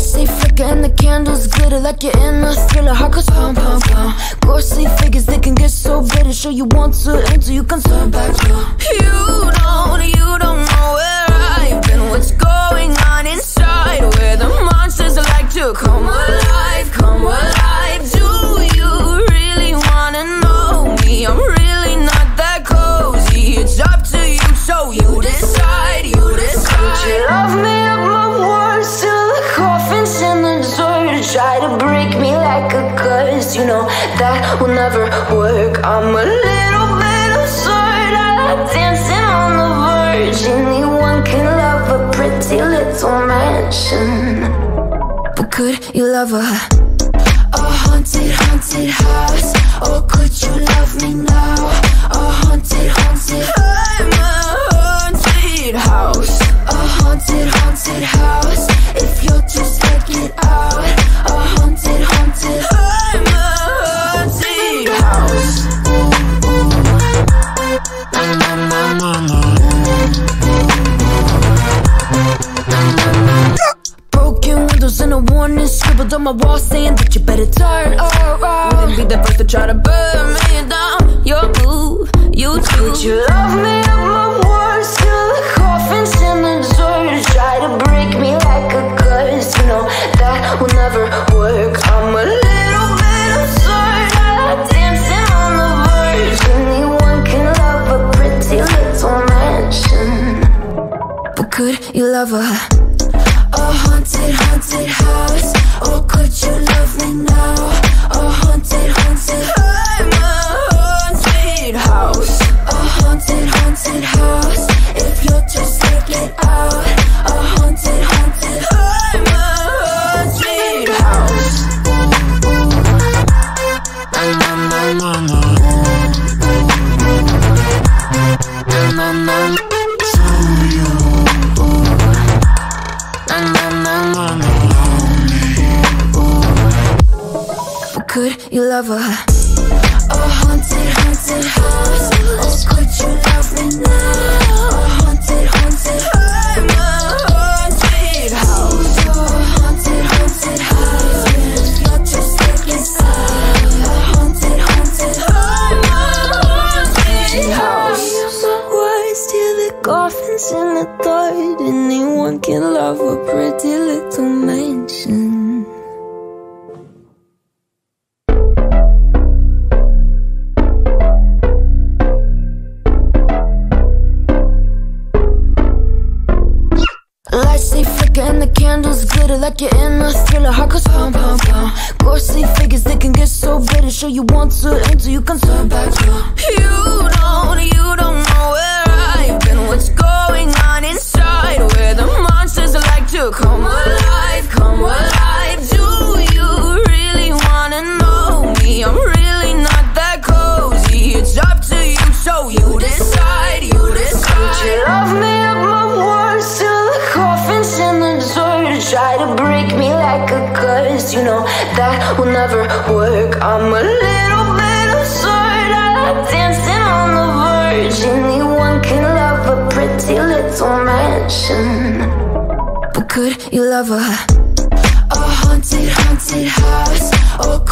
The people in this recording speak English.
Lights stay flicker and the candles glitter like you're in a thriller. Heart goes pum pum pum. Ghostly figures, they can get so bitter. Sure you want to until you can turn back. You don't know where I've been. What's going on inside? Where the monsters like to come alive, come alive. Do you really wanna know me? I'm really not that cozy. It's up to you, so you decide, you decide. Would you love me up my words till the coffin's in the dirt? Try to break me like a curse, you know that will never work. I'm a little bit absurd, I like dancing on the verge. Anyone can love a pretty little mansion, but could you love a haunted, haunted house? Or could you love me now? A haunted, haunted, I'm a haunted house. A haunted, haunted house. If you're just taking it out. A haunted, haunted, I'm a haunted house. Broken windows and a warning scribbled on my wall saying that you better turn around. Wouldn't be the first to try to burn me down. Your move, you too. Would you love me up my words till the coffin's in the dirt? Try to break me like a curse, you know that will never work. I'm a little bit absurd, I like dancing on the verge. Anyone can love a pretty little mansion, but could you love a haunted, haunted house? Or could you love me now? A haunted, haunted, I'm a haunted house. A haunted, haunted house. If you're just take it out. A haunted, haunted, I'm a haunted house. Could you love a haunted, haunted house? Or could you love me now? A haunted, haunted, I'm a haunted house. A haunted, haunted house. If you're just taking sides. A haunted, haunted, I'm a haunted house. My words till the coffin's in the dirt. Anyone can love a pretty little mansion. Lights stay flicker and the candles glitter like you're in a thriller. Heart goes pum pum pum. Ghostly figures, they can get so bitter. Sure you want to until you can turn back. You don't know where I've been. What's going on inside? Where the monsters like to come alive, come alive. Do you really wanna know me? I'm really not that cozy. It's up to you, so you decide, you decide. Would you love me up my words till the coffin's in the dirt? Try to break me like a curse, you know that will never work. I'm a little bit absurd, I like dancing on the verge. Anyone can love a pretty little mansion, but could you love a